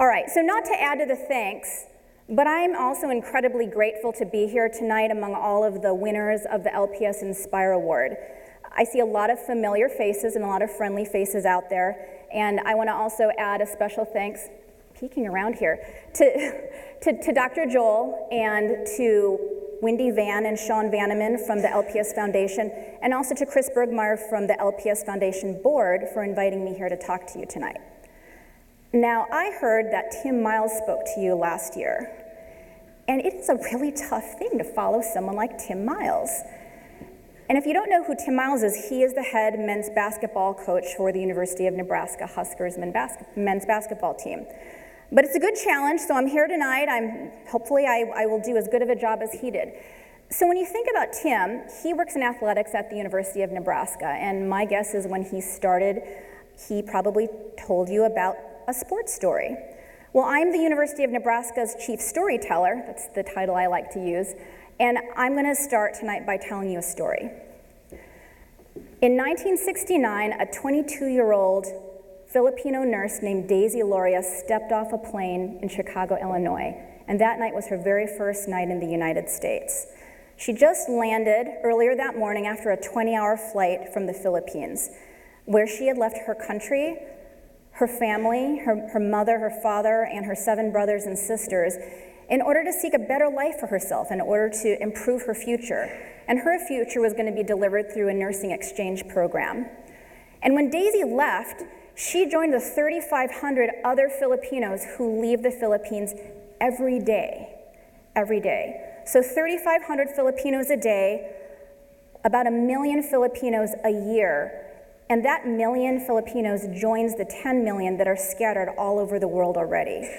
All right, so not to add to the thanks, but I'm also incredibly grateful to be here tonight among all of the winners of the LPS Inspire Award. I see a lot of familiar faces and a lot of friendly faces out there, and I want to also add a special thanks, peeking around here, to Dr. Joel and to Wendy Van and Sean Vanneman from the LPS Foundation, and also to Chris Bergmeyer from the LPS Foundation Board for inviting me here to talk to you tonight. Now, I heard that Tim Miles spoke to you last year, and it is a really tough thing to follow someone like Tim Miles. And if you don't know who Tim Miles is, he is the head men's basketball coach for the University of Nebraska Huskers men's basketball team. But it's a good challenge, so I'm here tonight. Hopefully I will do as good of a job as he did. So when you think about Tim, he works in athletics at the University of Nebraska, and my guess is when he started, he probably told you about a sports story. Well, I'm the University of Nebraska's chief storyteller, that's the title I like to use, and I'm going to start tonight by telling you a story. In 1969, a 22-year-old Filipino nurse named Daisy Loria stepped off a plane in Chicago, Illinois, and that night was her very first night in the United States. She just landed earlier that morning after a 20-hour flight from the Philippines, where she had left her country, her family, her mother, her father, and her 7 brothers and sisters in order to seek a better life for herself, in order to improve her future. And her future was going to be delivered through a nursing exchange program. And when Daisy left, she joined the 3,500 other Filipinos who leave the Philippines every day. So 3,500 Filipinos a day, about 1 million Filipinos a year, and that 1 million Filipinos joins the 10 million that are scattered all over the world already.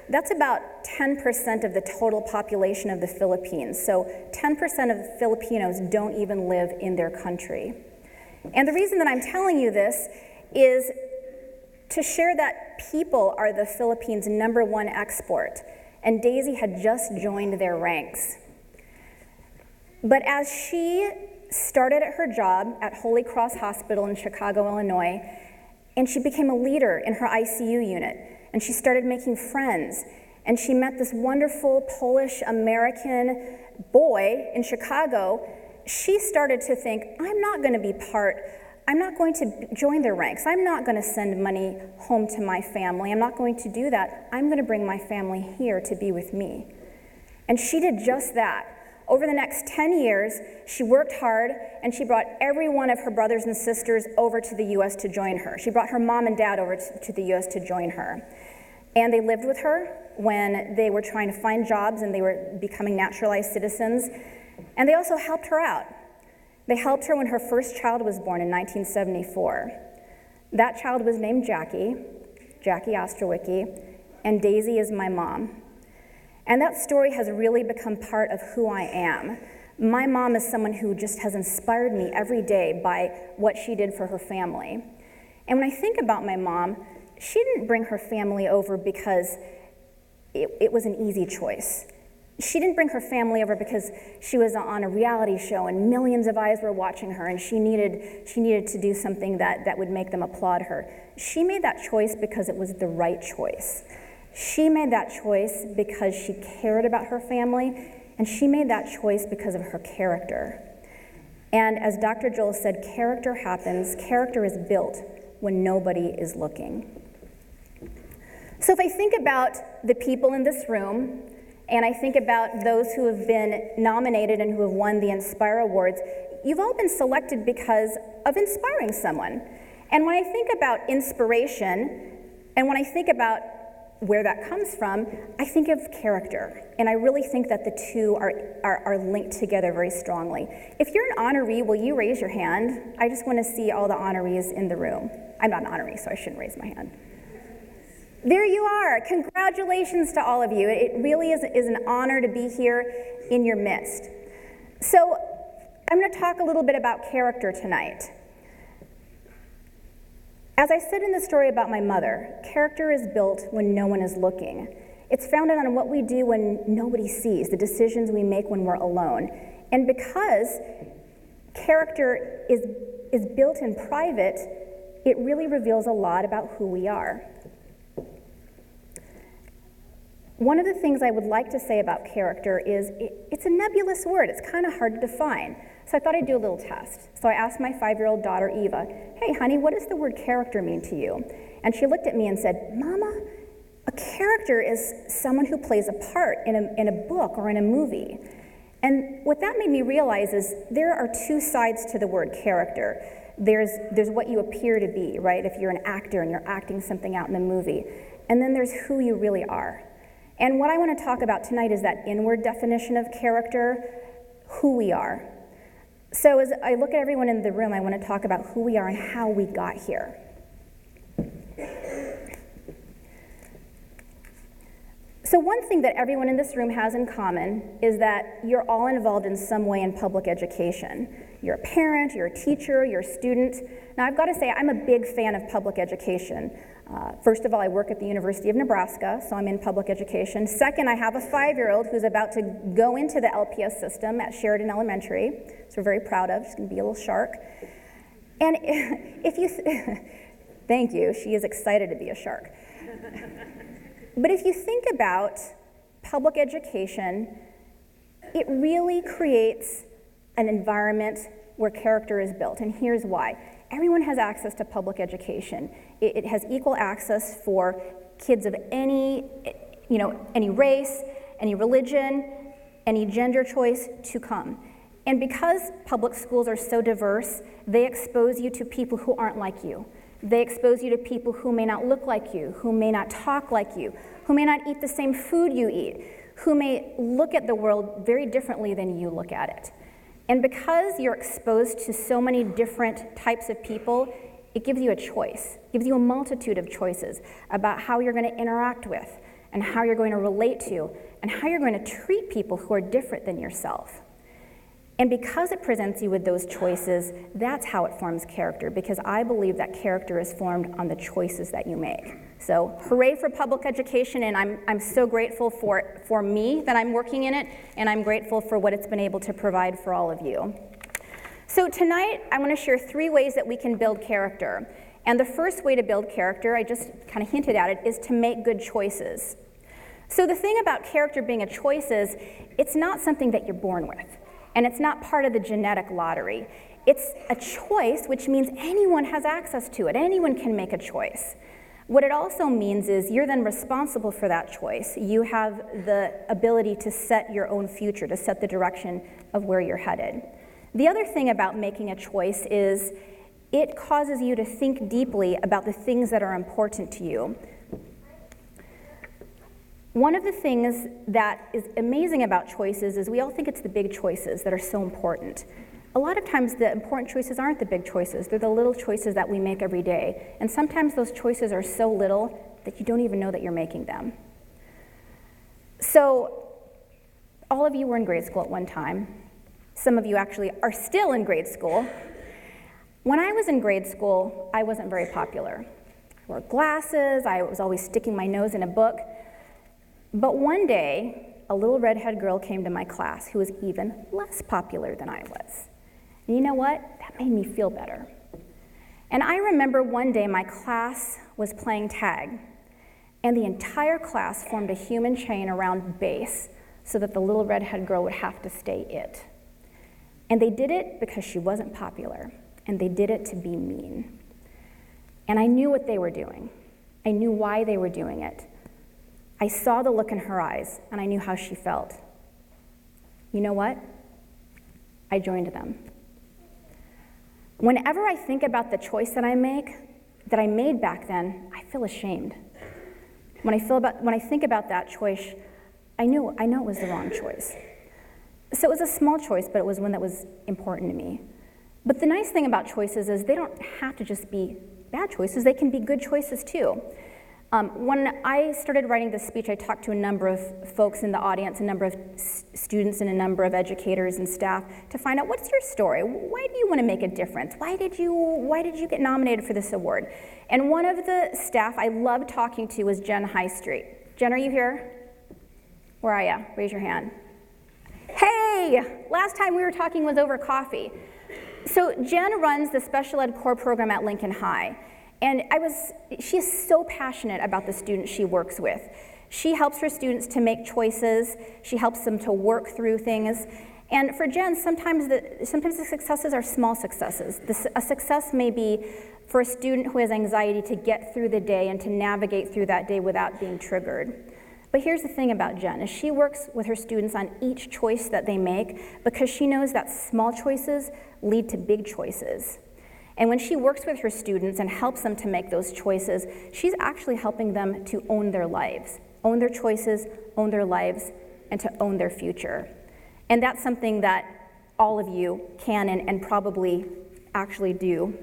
That's about 10% of the total population of the Philippines. So 10% of the Filipinos don't even live in their country. And the reason that I'm telling you this is to share that people are the Philippines' #1 export, and Daisy had just joined their ranks. But as she started at her job at Holy Cross Hospital in Chicago, Illinois, and she became a leader in her ICU unit, and she started making friends, and she met this wonderful Polish-American boy in Chicago, she started to think, I'm not going to join their ranks. I'm not going to send money home to my family. I'm not going to do that. I'm going to bring my family here to be with me. And she did just that. Over the next 10 years, she worked hard, and she brought every one of her brothers and sisters over to the U.S. to join her. She brought her mom and dad over to the U.S. to join her. And they lived with her when they were trying to find jobs and they were becoming naturalized citizens. And they also helped her out. They helped her when her first child was born in 1974. That child was named Jackie Ostrowicki, and Daisy is my mom. And that story has really become part of who I am. My mom is someone who just has inspired me every day by what she did for her family. And when I think about my mom, she didn't bring her family over because it was an easy choice. She didn't bring her family over because she was on a reality show and millions of eyes were watching her and she needed to do something that would make them applaud her. She made that choice because it was the right choice. She made that choice because she cared about her family, and she made that choice because of her character. And as Dr. Joel said, character is built when nobody is looking. So if I think about the people in this room, and I think about those who have been nominated and who have won the Inspire Awards, you've all been selected because of inspiring someone. And when I think about inspiration, and when I think about where that comes from, I think of character. And I really think that the two are linked together very strongly. If you're an honoree, will you raise your hand? I just want to see all the honorees in the room. I'm not an honoree, so I shouldn't raise my hand. There you are. Congratulations to all of you. It really is an honor to be here in your midst. So I'm going to talk a little bit about character tonight. As I said in the story about my mother, character is built when no one is looking. It's founded on what we do when nobody sees, the decisions we make when we're alone. And because character is built in private, it really reveals a lot about who we are. One of the things I would like to say about character is it's a nebulous word. It's kind of hard to define. So I thought I'd do a little test. So I asked my 5-year-old daughter, Eva, hey, honey, what does the word character mean to you? And she looked at me and said, Mama, a character is someone who plays a part in a book or in a movie. And what that made me realize is there are two sides to the word character. There's what you appear to be, right? If you're an actor and you're acting something out in a movie. And then there's who you really are. And what I want to talk about tonight is that inward definition of character, who we are. So as I look at everyone in the room, I want to talk about who we are and how we got here. So one thing that everyone in this room has in common is that you're all involved in some way in public education. You're a parent, you're a teacher, you're a student. Now I've got to say, I'm a big fan of public education. First of all, I work at the University of Nebraska, so I'm in public education. Second, I have a 5-year-old who's about to go into the LPS system at Sheridan Elementary, so we're very proud of. She's going to be a little shark. And if you, thank you, she is excited to be a shark. But if you think about public education, it really creates an environment where character is built, and here's why. Everyone has access to public education. It has equal access for kids of any race, any religion, any gender choice to come. And because public schools are so diverse, they expose you to people who aren't like you. They expose you to people who may not look like you, who may not talk like you, who may not eat the same food you eat, who may look at the world very differently than you look at it. And because you're exposed to so many different types of people, it gives you a choice. It gives you a multitude of choices about how you're going to interact with, and how you're going to relate to, and how you're going to treat people who are different than yourself. And because it presents you with those choices, that's how it forms character, because I believe that character is formed on the choices that you make. So hooray for public education, and I'm so grateful for me that I'm working in it, and I'm grateful for what it's been able to provide for all of you. So tonight, I want to share 3 ways that we can build character. And the first way to build character, I just kind of hinted at it, is to make good choices. So the thing about character being a choice is, it's not something that you're born with. And it's not part of the genetic lottery. It's a choice, which means anyone has access to it. Anyone can make a choice. What it also means is you're then responsible for that choice. You have the ability to set your own future, to set the direction of where you're headed. The other thing about making a choice is it causes you to think deeply about the things that are important to you. One of the things that is amazing about choices is we all think it's the big choices that are so important. A lot of times the important choices aren't the big choices, they're the little choices that we make every day. And sometimes those choices are so little that you don't even know that you're making them. So, all of you were in grade school at one time. Some of you actually are still in grade school. When I was in grade school, I wasn't very popular. I wore glasses, I was always sticking my nose in a book. But one day, a little redhead girl came to my class who was even less popular than I was. And you know what? That made me feel better. And I remember one day my class was playing tag, and the entire class formed a human chain around base so that the little redhead girl would have to stay it. And they did it because she wasn't popular, and they did it to be mean. And I knew what they were doing. I knew why they were doing it. I saw the look in her eyes, and I knew how she felt. You know what? I joined them. Whenever I think about the choice that I made back then, I feel ashamed. When I think about that choice, I know it was the wrong choice. So it was a small choice, but it was one that was important to me. But the nice thing about choices is they don't have to just be bad choices, they can be good choices too. When I started writing this speech, I talked to a number of folks in the audience, a number of students and a number of educators and staff to find out, what's your story? Why do you want to make a difference? Why did you get nominated for this award? And one of the staff I loved talking to was Jen High Street. Jen, are you here? Where are you? Raise your hand. Hey, last time we were talking was over coffee. So Jen runs the special ed core program at Lincoln High. And she is so passionate about the students she works with. She helps her students to make choices. She helps them to work through things. And for Jen, sometimes the successes are small successes. A success may be for a student who has anxiety to get through the day and to navigate through that day without being triggered. But here's the thing about Jen, is she works with her students on each choice that they make because she knows that small choices lead to big choices. And when she works with her students and helps them to make those choices, she's actually helping them to own their lives, own their choices, own their lives, and to own their future. And that's something that all of you can and probably actually do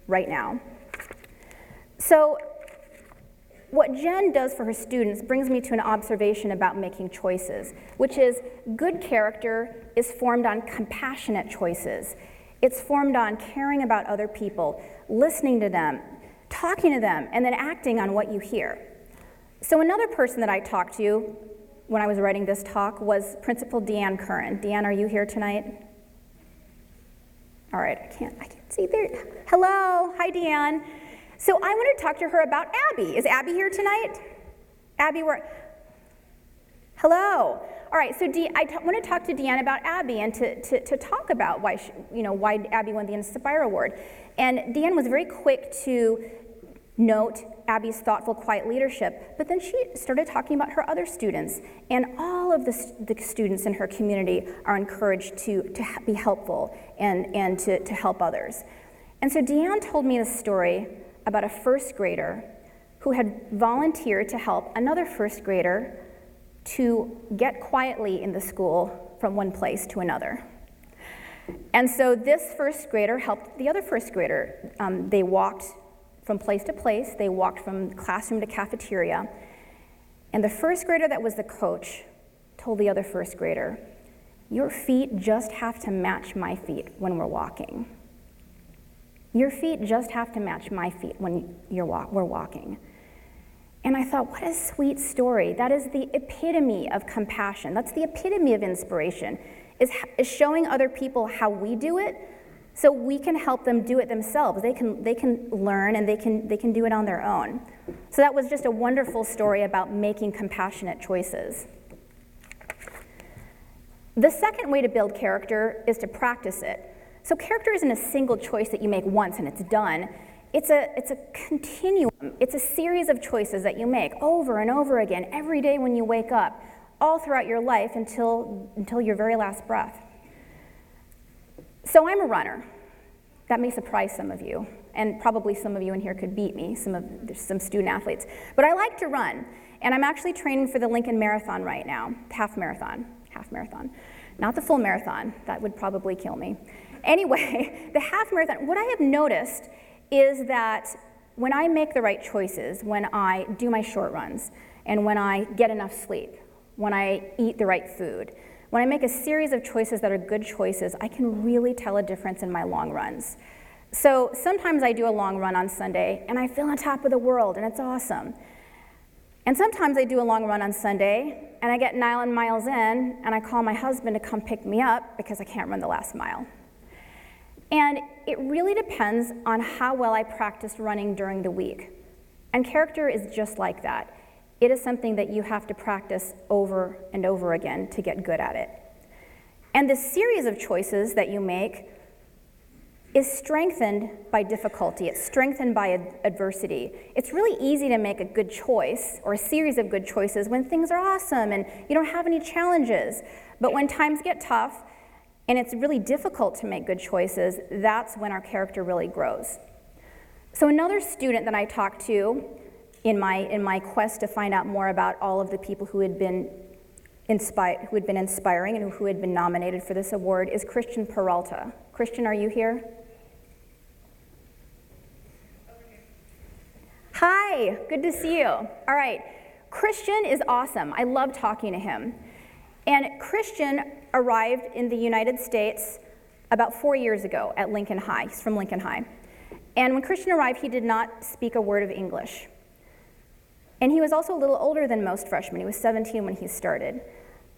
right now. So what Jen does for her students brings me to an observation about making choices, which is good character is formed on compassionate choices. It's formed on caring about other people, listening to them, talking to them, and then acting on what you hear. So another person that I talked to when I was writing this talk was Principal Deanne Curran. Deanne, are you here tonight? All right, I can't see there. Hello, hi Deanne. So I wanted to talk to her about Abby. Is Abby here tonight? Abby, hello. All right, so I want to talk to Deanne about Abby and to talk about why Abby won the Inspire Award. And Deanne was very quick to note Abby's thoughtful, quiet leadership, but then she started talking about her other students, and all of the students in her community are encouraged to be helpful and to help others. And so Deanne told me this story about a first grader who had volunteered to help another first grader to get quietly in the school from one place to another. And so this first grader helped the other first grader. They walked from place to place. They walked from classroom to cafeteria. And the first grader that was the coach told the other first grader, "Your feet just have to match my feet when we're walking. Your feet just have to match my feet when we're walking." And I thought, what a sweet story. That is the epitome of compassion. That's the epitome of inspiration, is showing other people how we do it so we can help them do it themselves. They can learn and they can do it on their own. So that was just a wonderful story about making compassionate choices. The second way to build character is to practice it. So character isn't a single choice that you make once and it's done. It's a continuum. It's a series of choices that you make over and over again every day when you wake up, all throughout your life until your very last breath. So I'm a runner. That may surprise some of you, and probably some of you in here could beat me, some student athletes. But I like to run, and I'm actually training for the Lincoln Marathon right now, half marathon, not the full marathon. That would probably kill me. Anyway, the half marathon, what I have noticed is that when I make the right choices, when I do my short runs, and when I get enough sleep, when I eat the right food, when I make a series of choices that are good choices, I can really tell a difference in my long runs. So sometimes I do a long run on Sunday, and I feel on top of the world, and it's awesome. And sometimes I do a long run on Sunday, and I get 9 miles in, and I call my husband to come pick me up because I can't run the last mile. And it really depends on how well I practiced running during the week. And character is just like that. It is something that you have to practice over and over again to get good at it. And the series of choices that you make is strengthened by difficulty. It's strengthened by adversity. It's really easy to make a good choice or a series of good choices when things are awesome and you don't have any challenges. But when times get tough, and it's really difficult to make good choices, that's when our character really grows. So another student that I talked to in my quest to find out more about all of the people who had been inspiring and who had been nominated for this award is Christian Peralta. Christian, are you here? Hi, good to see you. All right, Christian is awesome. I love talking to him. And Christian arrived in the United States about 4 years ago at Lincoln High. He's from Lincoln High. And when Christian arrived, he did not speak a word of English. And he was also a little older than most freshmen. He was 17 when he started.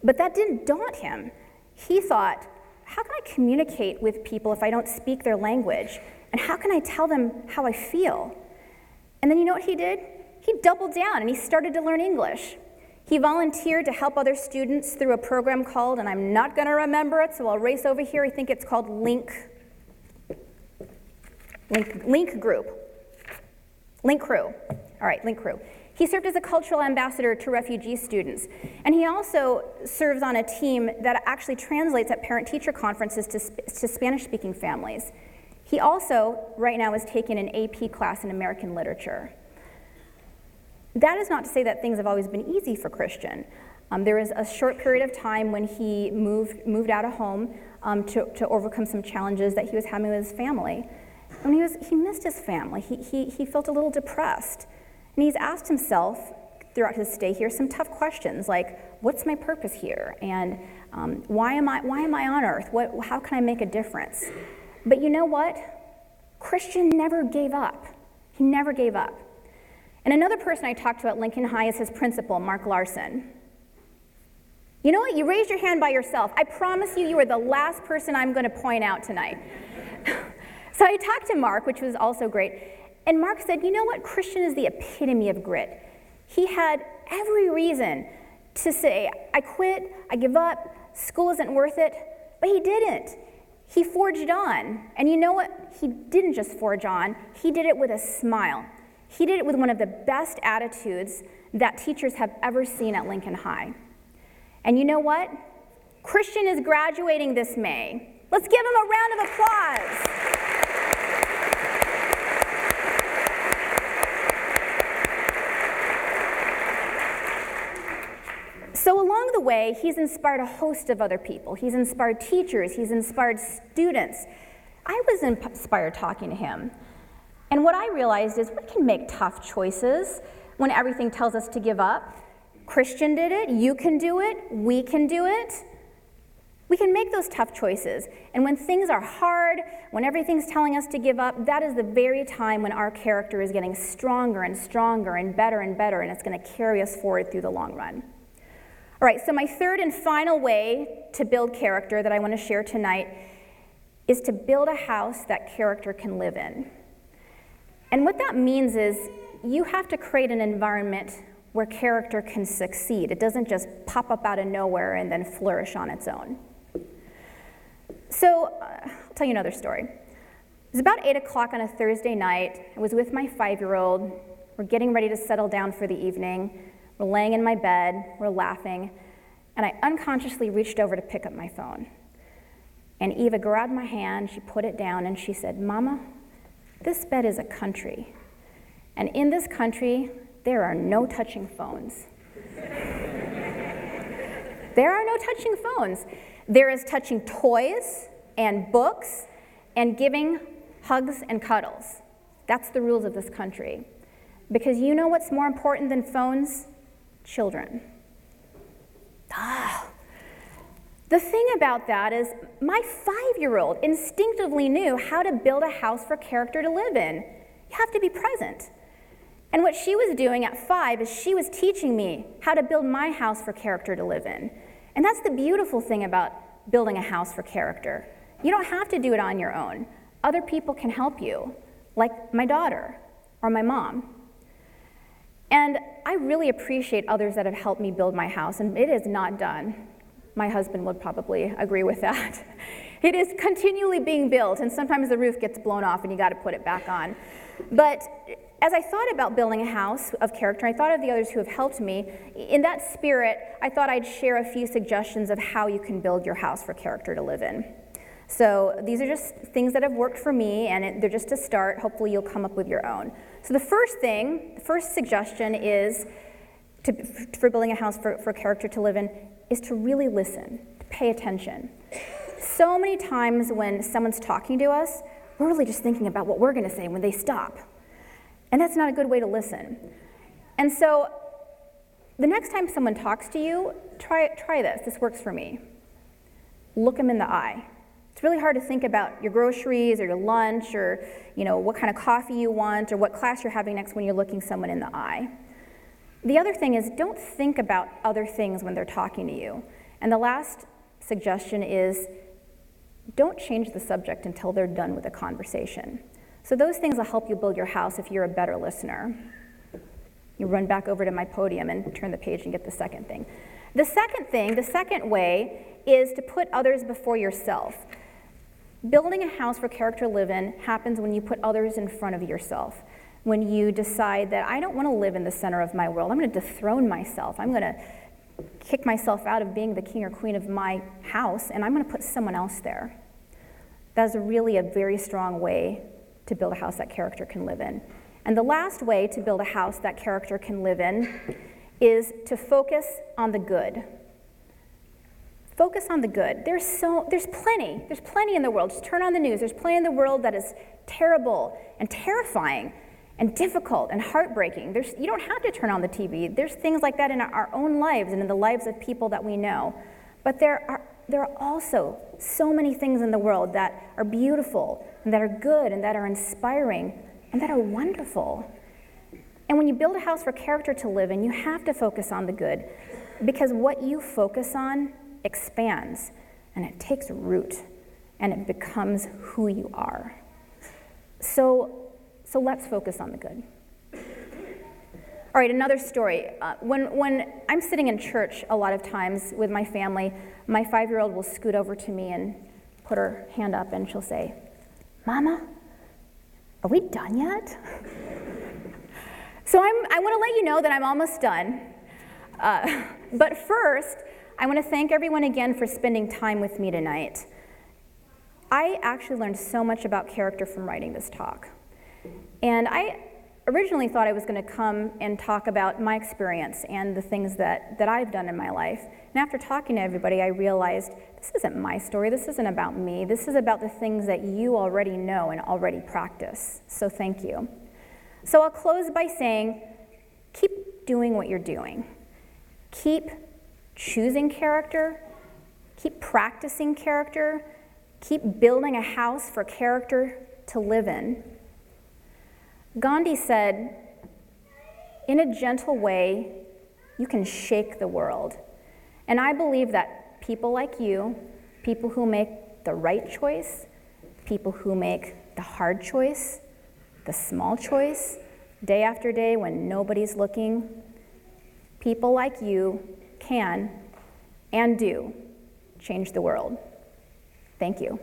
But that didn't daunt him. He thought, how can I communicate with people if I don't speak their language? And how can I tell them how I feel? And then you know what he did? He doubled down and he started to learn English. He volunteered to help other students through a program called, and I'm not going to remember it, so I'll race over here. I think it's called Link Crew. All right, Link Crew. He served as a cultural ambassador to refugee students, and he also serves on a team that actually translates at parent-teacher conferences to Spanish-speaking families. He also, right now, is taking an AP class in American literature. That is not to say that things have always been easy for Christian. There was a short period of time when he moved out of home to overcome some challenges that he was having with his family. And he missed his family. He felt a little depressed. And he's asked himself throughout his stay here some tough questions like, what's my purpose here? And why am I on earth? How can I make a difference? But you know what? Christian never gave up. He never gave up. And another person I talked to at Lincoln High is his principal, Mark Larson. You know what? You raised your hand by yourself. I promise you, you are the last person I'm going to point out tonight. So I talked to Mark, which was also great. And Mark said, you know what? Christian is the epitome of grit. He had every reason to say, I quit, I give up, school isn't worth it, but he didn't. He forged on. And you know what? He didn't just forge on, he did it with a smile. He did it with one of the best attitudes that teachers have ever seen at Lincoln High. And you know what? Christian is graduating this May. Let's give him a round of applause. So along the way, he's inspired a host of other people. He's inspired teachers, he's inspired students. I was inspired talking to him. And what I realized is we can make tough choices when everything tells us to give up. Christian did it, you can do it, we can do it. We can make those tough choices. And when things are hard, when everything's telling us to give up, that is the very time when our character is getting stronger and stronger and better, and it's going to carry us forward through the long run. All right, so my third and final way to build character that I want to share tonight is to build a house that character can live in. And what that means is you have to create an environment where character can succeed. It doesn't just pop up out of nowhere and then flourish on its own. So I'll tell you another story. It was about 8 o'clock on a Thursday night. I was with my 5-year-old. We're getting ready to settle down for the evening. We're laying in my bed, we're laughing, and I unconsciously reached over to pick up my phone. And Eva grabbed my hand, she put it down, and she said, Mama, this bed is a country, and in this country, there are no touching phones. There are no touching phones. There is touching toys and books and giving hugs and cuddles. That's the rules of this country. Because you know what's more important than phones? Children. The thing about that is my 5-year-old instinctively knew how to build a house for character to live in. You have to be present. And what she was doing at 5 is she was teaching me how to build my house for character to live in. And that's the beautiful thing about building a house for character. You don't have to do it on your own. Other people can help you, like my daughter or my mom. And I really appreciate others that have helped me build my house, and it is not done. My husband would probably agree with that. It is continually being built, and sometimes the roof gets blown off and you got to put it back on. But as I thought about building a house of character, I thought of the others who have helped me. In that spirit, I thought I'd share a few suggestions of how you can build your house for character to live in. So these are just things that have worked for me, and they're just a start. Hopefully you'll come up with your own. So the first suggestion is for building a house for character to live in is to really listen, to pay attention. So many times when someone's talking to us, we're really just thinking about what we're going to say when they stop. And that's not a good way to listen. And so the next time someone talks to you, try this. This works for me. Look them in the eye. It's really hard to think about your groceries or your lunch or what kind of coffee you want or what class you're having next when you're looking someone in the eye. The other thing is don't think about other things when they're talking to you. And the last suggestion is don't change the subject until they're done with the conversation. So those things will help you build your house if you're a better listener. You run back over to my podium and turn the page and get the second thing. The second way is to put others before yourself. Building a house for character to live in happens when you put others in front of yourself. When you decide that I don't want to live in the center of my world, I'm going to dethrone myself. I'm going to kick myself out of being the king or queen of my house, and I'm going to put someone else there. That's really a very strong way to build a house that character can live in. And the last way to build a house that character can live in is to focus on the good. Focus on the good. There's plenty in the world. Just turn on the news. There's plenty in the world that is terrible and terrifying and difficult and heartbreaking. You don't have to turn on the TV. There's things like that in our own lives and in the lives of people that we know. But there are also so many things in the world that are beautiful and that are good and that are inspiring and that are wonderful. And when you build a house for character to live in, you have to focus on the good, because what you focus on expands and it takes root and it becomes who you are. So let's focus on the good. All right, another story. When I'm sitting in church a lot of times with my family, my 5-year-old will scoot over to me and put her hand up and she'll say, "Mama, are we done yet?" So I want to let you know that I'm almost done. But first, I want to thank everyone again for spending time with me tonight. I actually learned so much about character from writing this talk. And I originally thought I was going to come and talk about my experience and the things that I've done in my life. And after talking to everybody, I realized this isn't my story. This isn't about me. This is about the things that you already know and already practice. So thank you. So I'll close by saying, keep doing what you're doing. Keep choosing character. Keep practicing character. Keep building a house for character to live in. Gandhi said, "In a gentle way, you can shake the world." And I believe that people like you, people who make the right choice, people who make the hard choice, the small choice, day after day when nobody's looking, people like you can and do change the world. Thank you.